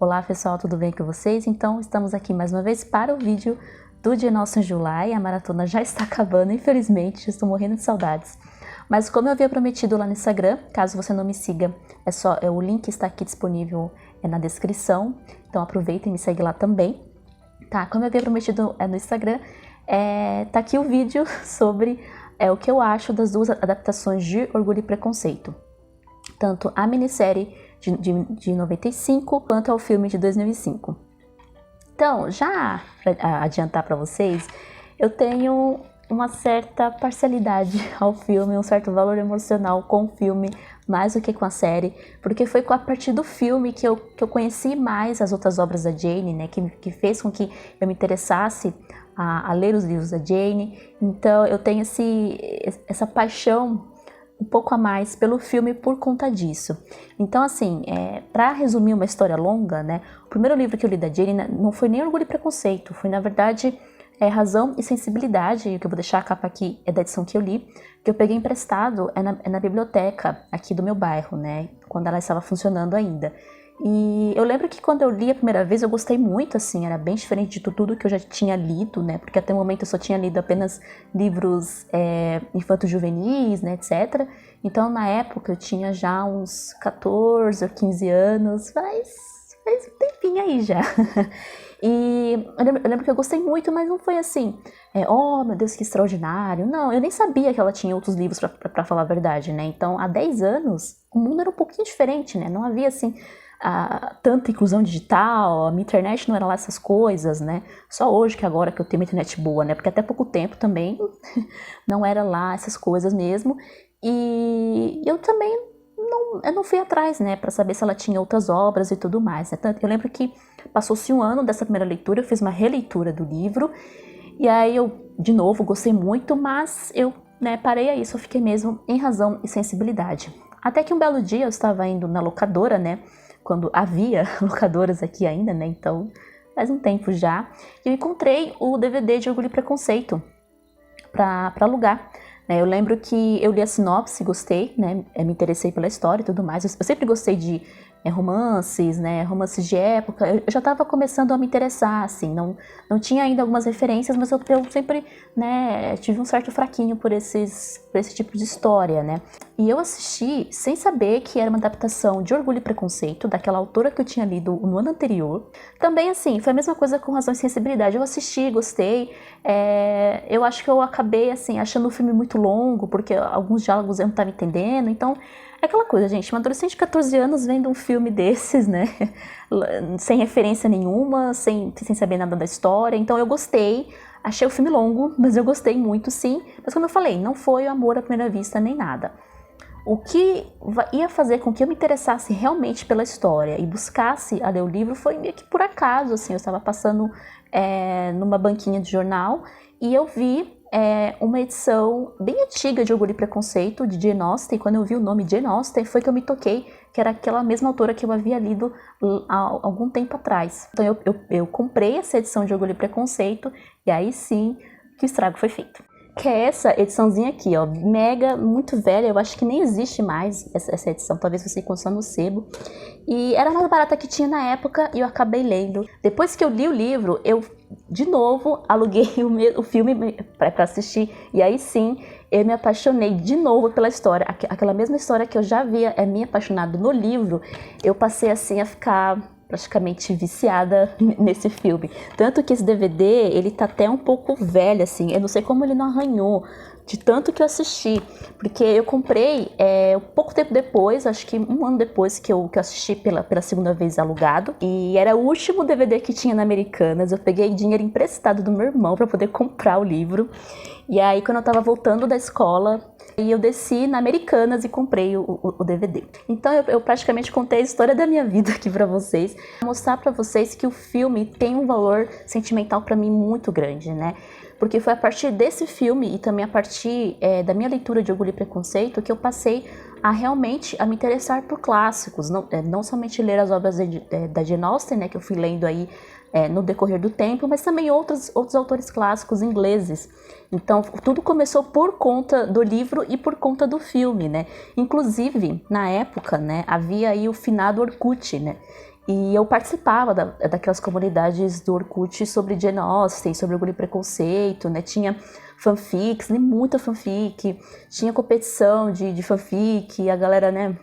Olá pessoal, tudo bem com vocês? Então estamos aqui mais uma vez para o vídeo do Jane Austen July. A maratona já está acabando, infelizmente, estou morrendo de saudades. Mas como eu havia prometido lá no Instagram, caso você não me siga, o link está aqui disponível na descrição, então aproveita e me segue lá também. Tá, como eu havia prometido no Instagram, tá aqui o vídeo sobre o que eu acho das duas adaptações de Orgulho e Preconceito. Tanto a minissérie de 95 quanto ao filme de 2005. Então, já para adiantar para vocês, eu tenho uma certa parcialidade ao filme, um certo valor emocional com o filme, mais do que com a série, porque foi a partir do filme que eu conheci mais as outras obras da Jane, né, que fez com que eu me interessasse a ler os livros da Jane. Então eu tenho essa paixão um pouco a mais pelo filme por conta disso. Então, assim, para resumir uma história longa, né, o primeiro livro que eu li da Jane não foi nem Orgulho e Preconceito, foi, na verdade, Razão e Sensibilidade, que eu vou deixar a capa aqui, é da edição que eu li, que eu peguei emprestado, na biblioteca aqui do meu bairro, né, quando ela estava funcionando ainda. E eu lembro que quando eu li a primeira vez eu gostei muito, assim, era bem diferente de tudo que eu já tinha lido, né, porque até o momento eu só tinha lido apenas livros infanto-juvenis, né, etc. Então na época eu tinha já uns 14 ou 15 anos, faz um tempinho aí já. E eu lembro que eu gostei muito, mas não foi assim, oh meu Deus, que extraordinário. Não, eu nem sabia que ela tinha outros livros pra falar a verdade, né, então há 10 anos o mundo era um pouquinho diferente, né, não havia assim tanta inclusão digital, a minha internet não era lá essas coisas, né? Só hoje que agora que eu tenho uma internet boa, né? Porque até pouco tempo também não era lá essas coisas mesmo. E eu também não fui atrás, né? Pra saber se ela tinha outras obras e tudo mais, né? Eu lembro que passou-se um ano dessa primeira leitura, eu fiz uma releitura do livro. E aí eu, de novo, gostei muito, mas eu parei aí, só fiquei mesmo em Razão e Sensibilidade. Até que um belo dia eu estava indo na locadora, né? Quando havia locadoras aqui ainda, né, então faz um tempo já, eu encontrei o DVD de Orgulho e Preconceito para alugar. Eu lembro que eu li a sinopse, gostei, né, me interessei pela história e tudo mais. Eu sempre gostei de romances, né, romances de época. Eu já estava começando a me interessar, assim, não tinha ainda algumas referências, mas eu sempre, né, tive um certo fraquinho por esse tipo de história, né. E eu assisti sem saber que era uma adaptação de Orgulho e Preconceito, daquela autora que eu tinha lido no ano anterior. Também, assim, foi a mesma coisa com Razão e Sensibilidade. Eu assisti, gostei. Eu acho que eu acabei, assim, achando o filme muito longo, porque alguns diálogos eu não estava entendendo. Então, é aquela coisa, gente, uma adolescente de 14 anos vendo um filme desses, né, sem referência nenhuma, sem saber nada da história. Então, eu gostei. Achei o filme longo, mas eu gostei muito, sim. Mas como eu falei, não foi amor à primeira vista nem nada. O que ia fazer com que eu me interessasse realmente pela história e buscasse a ler o livro foi meio que por acaso, assim, eu estava passando numa banquinha de jornal e eu vi uma edição bem antiga de Orgulho e Preconceito, de Jane Austen, e quando eu vi o nome Jane Austen foi que eu me toquei que era aquela mesma autora que eu havia lido há algum tempo atrás. Então eu comprei essa edição de Orgulho e Preconceito e aí sim que o estrago foi feito. Que é essa ediçãozinha aqui, ó, mega, muito velha, eu acho que nem existe mais essa edição, talvez você encontre no sebo. E era a mais barata que tinha na época e eu acabei lendo. Depois que eu li o livro, eu, de novo, aluguei o filme pra assistir. E aí sim, eu me apaixonei de novo pela história. Aquela mesma história que eu já havia me apaixonado no livro, eu passei assim a ficar praticamente viciada nesse filme. Tanto que esse DVD, ele tá até um pouco velho, assim. Eu não sei como ele não arranhou, de tanto que eu assisti. Porque eu comprei pouco tempo depois, acho que um ano depois que eu assisti pela segunda vez alugado. E era o último DVD que tinha na Americanas. Eu peguei dinheiro emprestado do meu irmão para poder comprar o livro. E aí, quando eu tava voltando da escola, eu desci na Americanas e comprei o DVD. Então eu praticamente contei a história da minha vida aqui pra vocês, mostrar pra vocês que o filme tem um valor sentimental pra mim muito grande, né? Porque foi a partir desse filme e também a partir da minha leitura de Orgulho e Preconceito que eu passei a realmente me interessar por clássicos, não somente ler as obras da Jane Austen, né, que eu fui lendo aí no decorrer do tempo, mas também outros autores clássicos ingleses. Então, tudo começou por conta do livro e por conta do filme, né? Inclusive, na época, né, havia aí o finado Orkut, né? E eu participava daquelas comunidades do Orkut sobre Jane Austen, sobre Orgulho e Preconceito, né? Tinha fanfics, li muita fanfic, tinha competição de fanfic, a galera, né,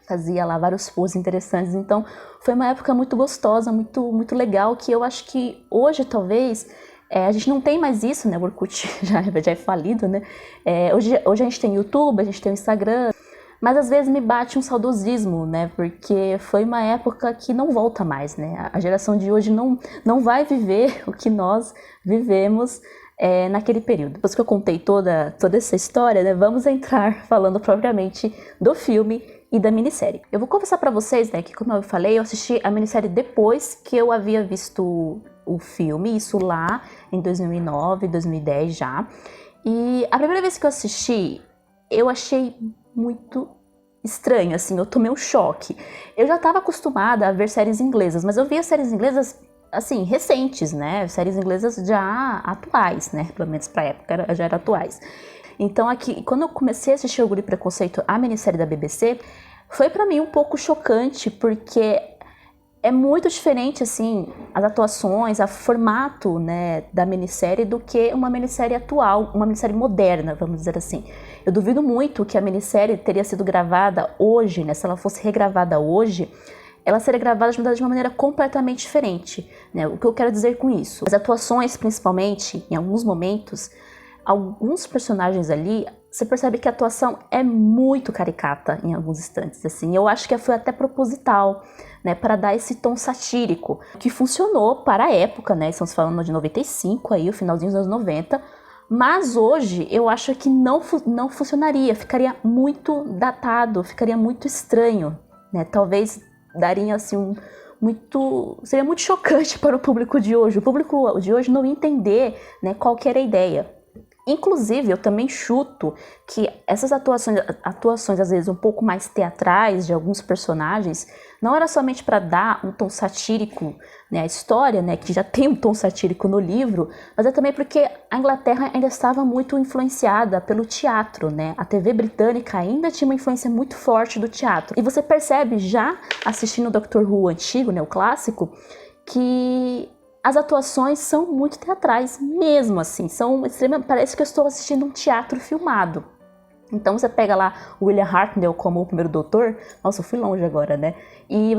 fazia lá vários posts interessantes. Então foi uma época muito gostosa, muito legal, que eu acho que hoje talvez a gente não tem mais isso, né? O Orkut já é falido, né? Hoje a gente tem YouTube, a gente tem o Instagram, mas às vezes me bate um saudosismo, né? Porque foi uma época que não volta mais, né? A geração de hoje não vai viver o que nós vivemos naquele período. Depois que eu contei toda essa história, né? Vamos entrar falando propriamente do filme e da minissérie. Eu vou confessar pra vocês, né, que como eu falei, eu assisti a minissérie depois que eu havia visto o filme, isso lá em 2009, 2010 já. E a primeira vez que eu assisti, eu achei muito estranho, assim, eu tomei um choque. Eu já estava acostumada a ver séries inglesas, mas eu via séries inglesas, assim, recentes, né, séries inglesas já atuais, né, pelo menos pra época já eram atuais. Então aqui, quando eu comecei a assistir Orgulho e Preconceito, a minissérie da BBC, foi pra mim um pouco chocante, porque é muito diferente, assim, as atuações, o formato, né, da minissérie do que uma minissérie atual, uma minissérie moderna, vamos dizer assim. Eu duvido muito que a minissérie teria sido gravada hoje, né, se ela fosse regravada hoje, ela seria gravada de uma maneira completamente diferente, né? O que eu quero dizer com isso? As atuações, principalmente, em alguns momentos, alguns personagens ali, você percebe que a atuação é muito caricata em alguns instantes, assim. Eu acho que foi até proposital, né, para dar esse tom satírico, que funcionou para a época, né? Estamos falando de 95 aí, o finalzinho dos anos 90, mas hoje eu acho que não funcionaria, ficaria muito datado, ficaria muito estranho, né? Talvez daria assim seria muito chocante para o público de hoje. O público de hoje não ia entender, né, qual que era a ideia. Inclusive, eu também chuto que essas atuações às vezes um pouco mais teatrais de alguns personagens, não era somente para dar um tom satírico, né, à história, né, que já tem um tom satírico no livro, mas é também porque a Inglaterra ainda estava muito influenciada pelo teatro, né? A TV britânica ainda tinha uma influência muito forte do teatro. E você percebe já assistindo o Doctor Who antigo, né, o clássico, que as atuações são muito teatrais, mesmo assim, parece que eu estou assistindo um teatro filmado. Então você pega lá o William Hartnell como o primeiro doutor, nossa, eu fui longe agora, né? E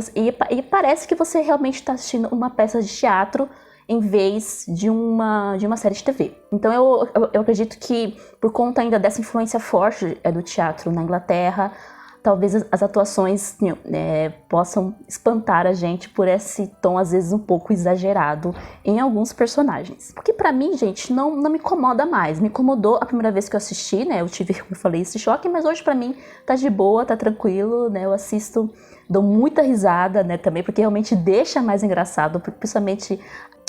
parece que você realmente está assistindo uma peça de teatro em vez de uma série de TV. Então eu acredito que por conta ainda dessa influência forte do teatro na Inglaterra, talvez as atuações possam espantar a gente por esse tom, às vezes, um pouco exagerado em alguns personagens. Porque pra mim, gente, não me incomoda mais. Me incomodou a primeira vez que eu assisti, né? Eu tive, como eu falei, esse choque, mas hoje pra mim tá de boa, tá tranquilo, né? Eu assisto, dou muita risada, né? Também, porque realmente deixa mais engraçado, principalmente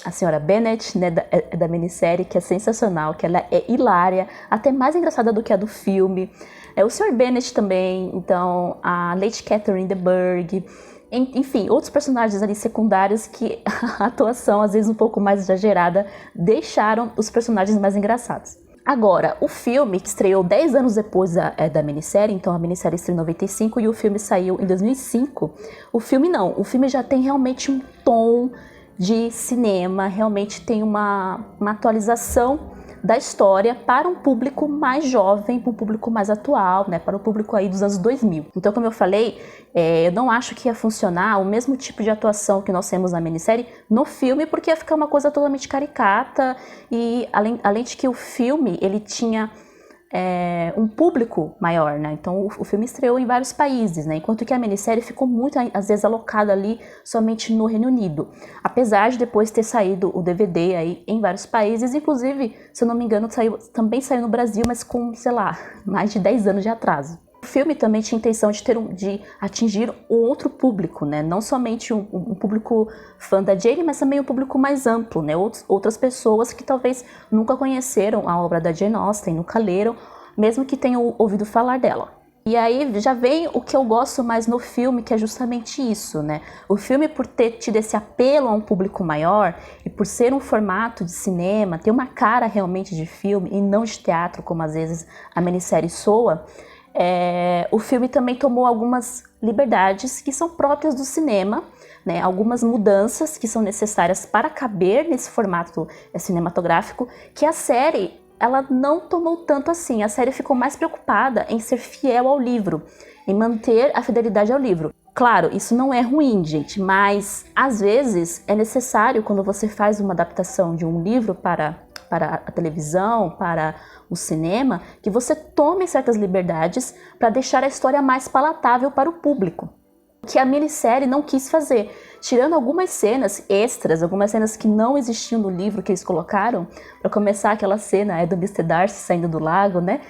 a senhora Bennet, né, da minissérie, que é sensacional, que ela é hilária, até mais engraçada do que a do filme. O Sr. Bennet também, então a Lady Catherine de Bourgh, enfim, outros personagens ali secundários que a atuação, às vezes um pouco mais exagerada, deixaram os personagens mais engraçados. Agora, o filme, que estreou 10 anos depois da minissérie, então a minissérie estreou em 95 e o filme saiu em 2005, o filme já tem realmente um tom de cinema, realmente tem uma atualização da história para um público mais jovem, para um público mais atual, né, para o público aí dos anos 2000. Então, como eu falei, eu não acho que ia funcionar o mesmo tipo de atuação que nós temos na minissérie no filme, porque ia ficar uma coisa totalmente caricata e além de que o filme, ele tinha um público maior, né? Então o filme estreou em vários países, né? Enquanto que a minissérie ficou muito, às vezes, alocada ali somente no Reino Unido. Apesar de depois ter saído o DVD aí em vários países, inclusive, se eu não me engano, também saiu no Brasil, mas com, sei lá, mais de 10 anos de atraso. O filme também tinha a intenção de atingir um outro público, né? Não somente um público fã da Jane, mas também um público mais amplo, né? Outras pessoas que talvez nunca conheceram a obra da Jane Austen, nunca leram, mesmo que tenham ouvido falar dela. E aí já vem o que eu gosto mais no filme, que é justamente isso, né? O filme, por ter tido esse apelo a um público maior e por ser um formato de cinema, ter uma cara realmente de filme e não de teatro, como às vezes a minissérie soa, o filme também tomou algumas liberdades que são próprias do cinema, né, algumas mudanças que são necessárias para caber nesse formato cinematográfico, que a série ela não tomou tanto assim. A série ficou mais preocupada em ser fiel ao livro, em manter a fidelidade ao livro. Claro, isso não é ruim, gente, mas às vezes é necessário, quando você faz uma adaptação de um livro para a televisão, para o cinema, que você tome certas liberdades para deixar a história mais palatável para o público, que a minissérie não quis fazer, tirando algumas cenas extras, algumas cenas que não existiam no livro que eles colocaram. Para começar, aquela cena do Mr. Darcy saindo do lago, né?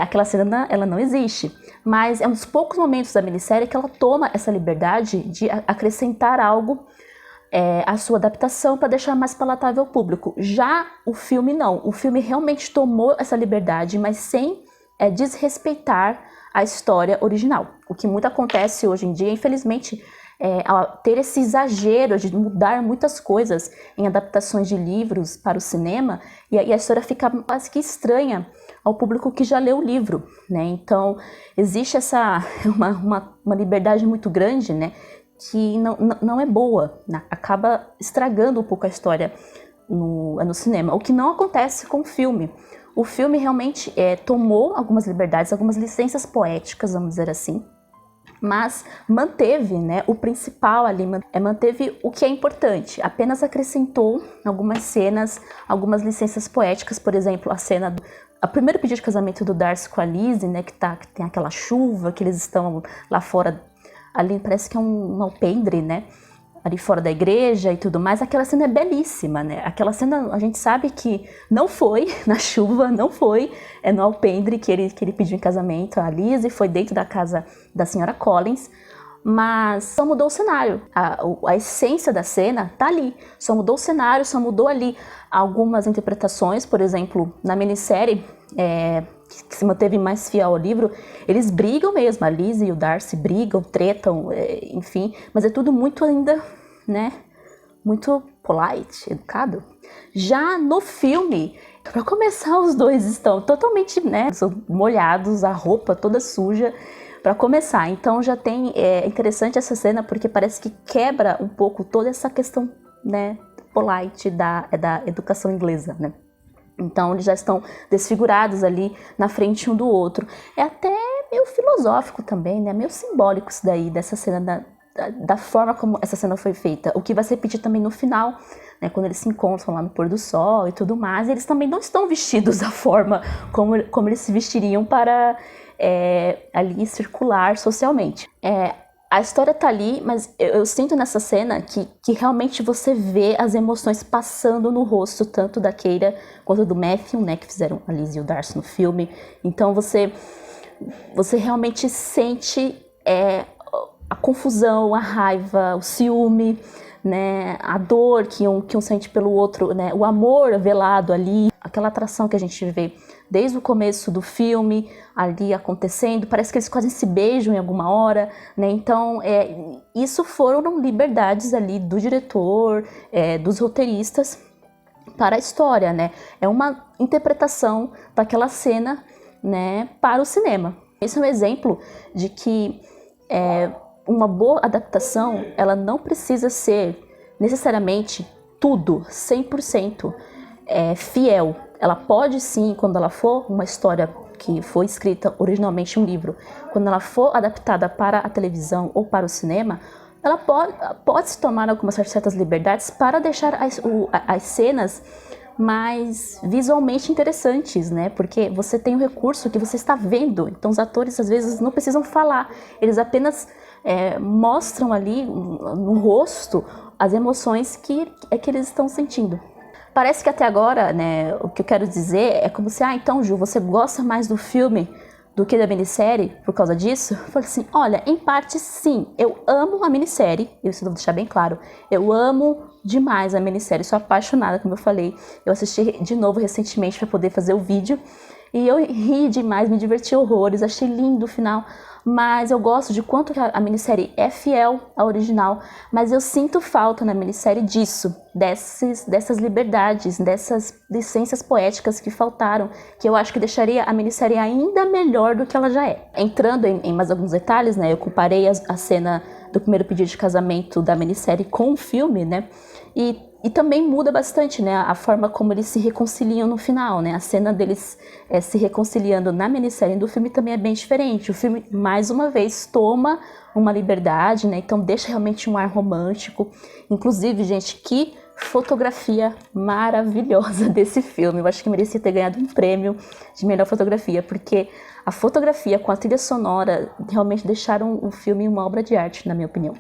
Aquela cena ela não existe, mas é um dos poucos momentos da minissérie que ela toma essa liberdade de acrescentar algo à sua adaptação para deixar mais palatável ao público. Já o filme não, o filme realmente tomou essa liberdade, mas sem desrespeitar a história original. O que muito acontece hoje em dia, infelizmente, ter esse exagero de mudar muitas coisas em adaptações de livros para o cinema, e a história fica quase que estranha ao público que já leu o livro, né? Então, existe uma liberdade muito grande, né? Que não é boa, né? Acaba estragando um pouco a história no cinema, o que não acontece com o filme. O filme realmente tomou algumas liberdades, algumas licenças poéticas, vamos dizer assim, mas manteve, né, o principal ali, manteve o que é importante, apenas acrescentou algumas cenas, algumas licenças poéticas, por exemplo, a primeiro pedido de casamento do Darcy com a Lizzie, né, que tem aquela chuva, que eles estão lá fora, ali parece que é um alpendre, né, ali fora da igreja e tudo mais. Aquela cena é belíssima, né? Aquela cena a gente sabe que não foi na chuva, não foi no alpendre que ele pediu em casamento a Lizzie, foi dentro da casa da senhora Collins, mas só mudou o cenário. A essência da cena tá ali, só mudou o cenário, só mudou ali algumas interpretações. Por exemplo, na minissérie, que se manteve mais fiel ao livro, eles brigam mesmo, a Lizzie e o Darcy brigam, tretam, enfim, mas é tudo muito ainda, né, muito polite, educado. Já no filme, para começar, os dois estão totalmente, né, molhados, a roupa toda suja, para começar. Então já tem, interessante essa cena, porque parece que quebra um pouco toda essa questão, né, polite da educação inglesa, né. Então eles já estão desfigurados ali na frente um do outro. É até meio filosófico também, né? Meio simbólico isso daí, dessa cena, da forma como essa cena foi feita. O que vai se repetir também no final, né? Quando eles se encontram lá no pôr do sol e tudo mais. Eles também não estão vestidos da forma como eles se vestiriam para ali circular socialmente. A história tá ali, mas eu sinto nessa cena que realmente você vê as emoções passando no rosto, tanto da Keira quanto do Matthew, né, que fizeram a Lizzie e o Darcy no filme. Então você realmente sente a confusão, a raiva, o ciúme, né, a dor que um sente pelo outro, né, o amor velado ali, aquela atração que a gente vê desde o começo do filme, ali acontecendo, parece que eles quase se beijam em alguma hora, né? Então, isso foram liberdades ali do diretor, dos roteiristas para a história, né? É uma interpretação daquela cena, né, para o cinema. Esse é um exemplo de que uma boa adaptação, ela não precisa ser necessariamente tudo, 100% fiel. Ela pode sim, quando ela for uma história que foi escrita originalmente em um livro, quando ela for adaptada para a televisão ou para o cinema, ela pode se tomar algumas certas liberdades para deixar as cenas mais visualmente interessantes, né? Porque você tem um recurso que você está vendo, então os atores às vezes não precisam falar, eles apenas mostram ali no rosto as emoções que eles estão sentindo. Parece que até agora, né, o que eu quero dizer é como se, então, Ju, você gosta mais do filme do que da minissérie por causa disso? Eu falei assim, olha, em parte sim, eu amo a minissérie, isso eu vou deixar bem claro, eu amo demais a minissérie, sou apaixonada, como eu falei, eu assisti de novo recentemente para poder fazer o vídeo, e eu ri demais, me diverti horrores, achei lindo o final, mas eu gosto de quanto a minissérie é fiel à original, mas eu sinto falta na minissérie disso, dessas liberdades, dessas licenças poéticas que faltaram, que eu acho que deixaria a minissérie ainda melhor do que ela já é. Entrando em mais alguns detalhes, né, eu comparei a cena do primeiro pedido de casamento da minissérie com o filme, né, e também muda bastante, né, a forma como eles se reconciliam no final, né, a cena deles se reconciliando na minissérie do filme também é bem diferente. O filme, mais uma vez, toma uma liberdade, né, então deixa realmente um ar romântico. Inclusive, gente, que fotografia maravilhosa desse filme. Eu acho que merecia ter ganhado um prêmio de melhor fotografia, porque a fotografia com a trilha sonora realmente deixaram o filme uma obra de arte, na minha opinião.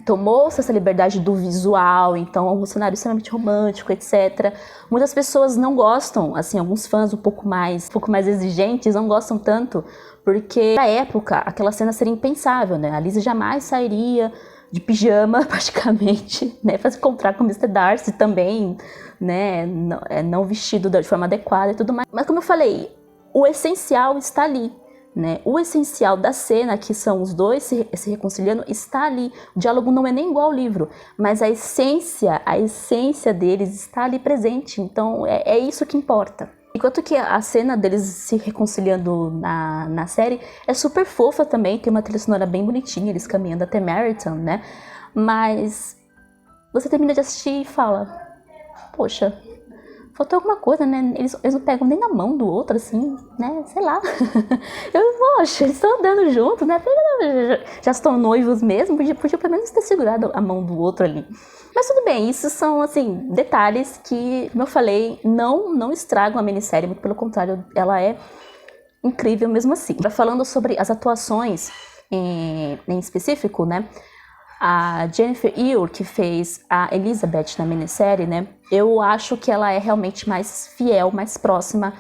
Tomou-se essa liberdade do visual, então um cenário extremamente romântico, etc. Muitas pessoas não gostam, assim, alguns fãs um pouco mais exigentes não gostam tanto, porque na época aquela cena seria impensável, né? A Lizzie jamais sairia de pijama, praticamente, né, para se encontrar com o Mr. Darcy também, né, não vestido de forma adequada e tudo mais. Mas como eu falei, o essencial está ali. Né? O essencial da cena, que são os dois se reconciliando, está ali. O diálogo não é nem igual ao livro, mas a essência deles está ali presente. Então é isso que importa. Enquanto que a cena deles se reconciliando na série é super fofa também, tem uma trilha sonora bem bonitinha, eles caminhando até Meryton, né? Mas você termina de assistir e fala, poxa, faltou alguma coisa, né? Eles não pegam nem na mão do outro, assim, né? Sei lá. Poxa, eles estão andando juntos, né? Já estão noivos mesmo, podia pelo menos ter segurado a mão do outro ali. Mas tudo bem, isso são, assim, detalhes que, como eu falei, não estragam a minissérie, muito pelo contrário, ela é incrível mesmo assim. Falando sobre as atuações em específico, né? A Jennifer Ehle, que fez a Elizabeth na minissérie, né? Eu acho que ela é realmente mais fiel, mais próxima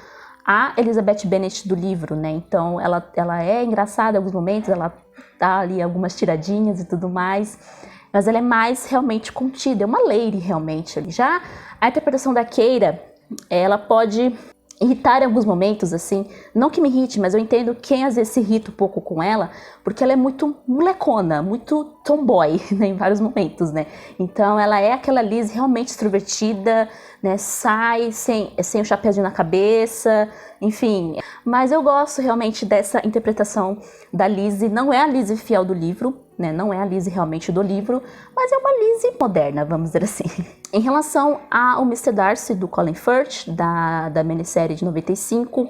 à Elizabeth Bennet do livro, né? Então, ela é engraçada em alguns momentos, ela dá ali algumas tiradinhas e tudo mais, mas ela é mais realmente contida, é uma lady realmente ali. Já a interpretação da Keira, ela pode irritar em alguns momentos, assim, não que me irrite, mas eu entendo quem às vezes se irrita um pouco com ela, porque ela é muito molecona, muito tomboy, né, em vários momentos, né, então ela é aquela Liz realmente extrovertida, né, sai sem o chapéuzinho na cabeça, enfim, mas eu gosto realmente dessa interpretação da Lizzie. Não é a Lizzie fiel do livro, né, não é a Lizzie realmente do livro, mas é uma Lizzie moderna, vamos dizer assim. Em relação ao Mr. Darcy do Colin Firth, da minissérie de 95,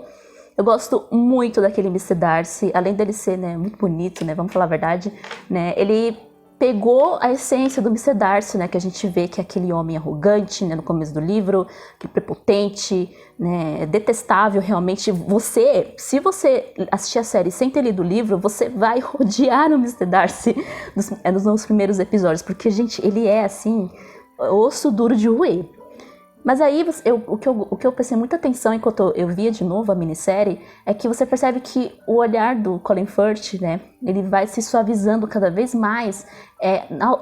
eu gosto muito daquele Mr. Darcy, além dele ser, né, muito bonito, né, vamos falar a verdade, né, ele pegou a essência do Mr. Darcy, né, que a gente vê que é aquele homem arrogante, né, no começo do livro, que prepotente, né, detestável realmente. Se você assistir a série sem ter lido o livro, você vai odiar o Mr. Darcy nos primeiros episódios, porque, gente, ele é assim, osso duro de roer. Mas aí o que eu prestei muita atenção enquanto eu via de novo a minissérie é que você percebe que o olhar do Colin Firth, né, ele vai se suavizando cada vez mais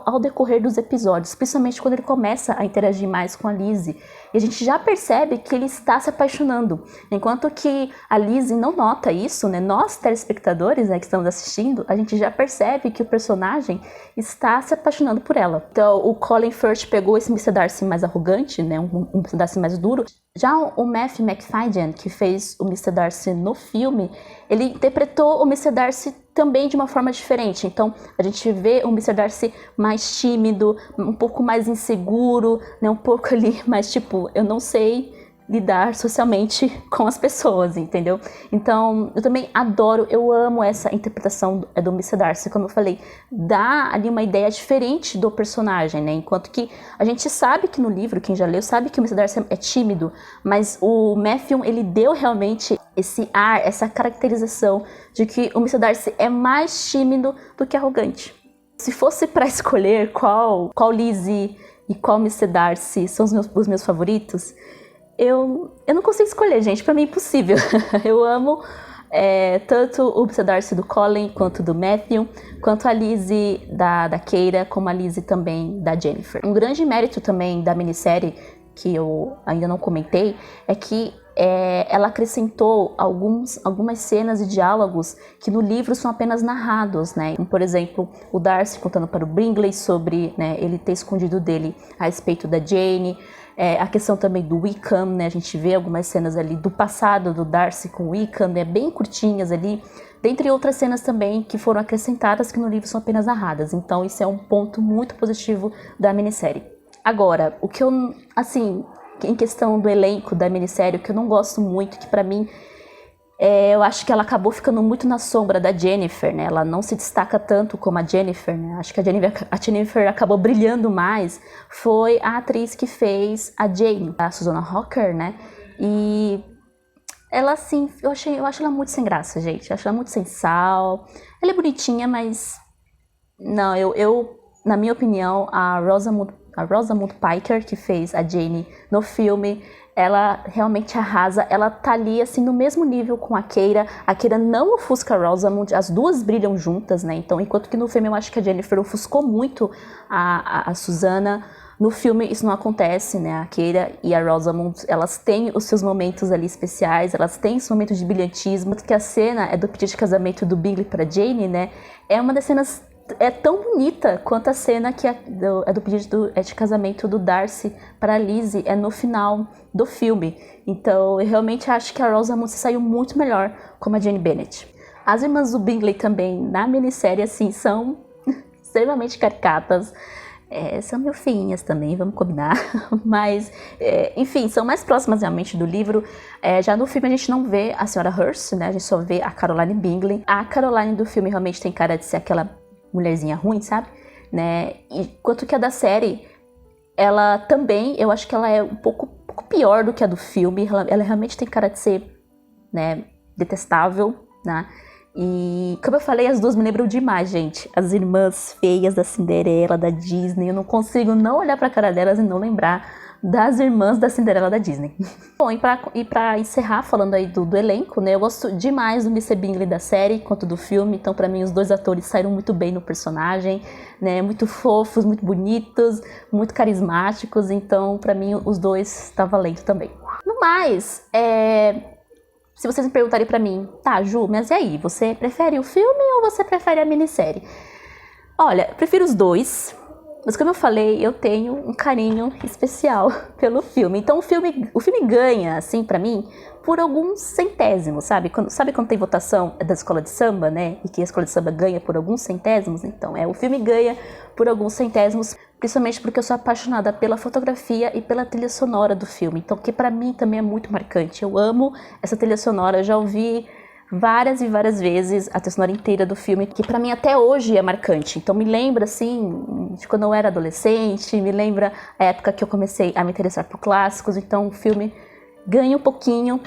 ao decorrer dos episódios, principalmente quando ele começa a interagir mais com a Lizzie. E a gente já percebe que ele está se apaixonando, enquanto que a Lizzie não nota isso, né? Nós, telespectadores, né, que estamos assistindo, a gente já percebe que o personagem está se apaixonando por ela. Então, o Colin Firth pegou esse Mr. Darcy mais arrogante, né, um Mr. Darcy mais duro. Já o Matthew Macfadyen, que fez o Mr. Darcy no filme, ele interpretou o Mr. Darcy também de uma forma diferente. Então, a gente vê o Mr. Darcy mais tímido, um pouco mais inseguro, né, um pouco ali mais tipo, eu não sei lidar socialmente com as pessoas, entendeu? Então, eu também adoro, eu amo essa interpretação do Mr. Darcy, como eu falei, dá ali uma ideia diferente do personagem, né? Enquanto que a gente sabe que no livro, quem já leu, sabe que o Mr. Darcy é tímido, mas o Matthew, ele deu realmente esse ar, essa caracterização de que o Mr. Darcy é mais tímido do que arrogante. Se fosse para escolher qual Lizzie e qual Mr. Darcy são os meus favoritos, eu não consigo escolher, gente, pra mim é impossível. Eu amo tanto o Mr. Darcy do Colin, quanto do Matthew, quanto a Lizzie da Keira, como a Lizzie também da Jennifer. Um grande mérito também da minissérie, que eu ainda não comentei, é que ela acrescentou algumas cenas e diálogos que no livro são apenas narrados, né? Como, por exemplo, o Darcy contando para o Bingley sobre, né, ele ter escondido dele a respeito da Jane. A questão também do Wickham, né? A gente vê algumas cenas ali do passado do Darcy com o Wickham, né? Bem curtinhas ali. Dentre outras cenas também que foram acrescentadas que no livro são apenas narradas. Então isso é um ponto muito positivo da minissérie. Agora, o que eu, assim, em questão do elenco da minissérie, o que eu não gosto muito, que pra mim, eu acho que ela acabou ficando muito na sombra da Jennifer, né? Ela não se destaca tanto como a Jennifer, né? Acho que a Jennifer acabou brilhando mais, foi a atriz que fez a Jane, a Susanna Hawker, né? E ela, assim, eu acho ela muito sem graça, gente. Eu acho ela muito sem sal. Ela é bonitinha, mas... Não, na minha opinião, a Rosamund Pike, que fez a Jane no filme, ela realmente arrasa. Ela tá ali, assim, no mesmo nível com a Keira. A Keira não ofusca a Rosamund, as duas brilham juntas, né? Então, enquanto que no filme eu acho que a Jennifer ofuscou muito a Susanna, no filme isso não acontece, né? A Keira e a Rosamund, elas têm os seus momentos ali especiais, elas têm esse momento de brilhantismo. Que a cena é do pedido de casamento do Bingley pra Jane, né? É uma das cenas tão bonita quanto a cena que é do pedido de casamento do Darcy para a Lizzie, é no final do filme. Então eu realmente acho que a Rosamund saiu muito melhor como a Jane Bennet. As irmãs do Bingley também, na minissérie, assim, são extremamente caricatas. São meio feinhas também, vamos combinar, mas, enfim, são mais próximas realmente do livro. Já no filme a gente não vê a senhora Hurst, né, a gente só vê a Caroline Bingley. A Caroline do filme realmente tem cara de ser aquela mulherzinha ruim, sabe, né, enquanto que a da série, ela também, eu acho que ela é um pouco pior do que a do filme. Ela realmente tem cara de ser, né, detestável, né. E, como eu falei, as duas me lembram demais, gente. As irmãs feias da Cinderela, da Disney. Eu não consigo não olhar pra cara delas e não lembrar das irmãs da Cinderela da Disney. Bom, e pra encerrar, falando aí do elenco, né? Eu gosto demais do Mr. Bingley da série quanto do filme. Então, pra mim, os dois atores saíram muito bem no personagem, né? Muito fofos, muito bonitos, muito carismáticos. Então, pra mim, os dois tá valendo também. No mais, se vocês me perguntarem pra mim, tá, Ju, mas e aí, você prefere o filme ou você prefere a minissérie? Olha, prefiro os dois, mas como eu falei, eu tenho um carinho especial pelo filme. Então o filme ganha, assim, pra mim, por alguns centésimos, sabe? Sabe quando tem votação da escola de samba, né? E que a escola de samba ganha por alguns centésimos? Então, o filme ganha por alguns centésimos, principalmente porque eu sou apaixonada pela fotografia e pela trilha sonora do filme. Então, que pra mim também é muito marcante. Eu amo essa trilha sonora, eu já ouvi várias e várias vezes a trilha sonora inteira do filme, que pra mim até hoje é marcante. Então me lembra, assim, de quando eu era adolescente, me lembra a época que eu comecei a me interessar por clássicos. Então o filme ganha um pouquinho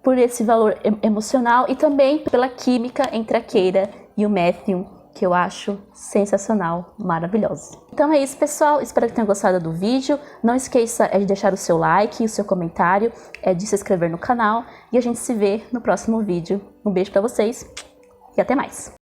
por esse valor emocional e também pela química entre a Keira e o Matthew, que eu acho sensacional, maravilhoso. Então é isso, pessoal, espero que tenham gostado do vídeo. Não esqueça de deixar o seu like, o seu comentário, de se inscrever no canal, e a gente se vê no próximo vídeo. Um beijo pra vocês e até mais!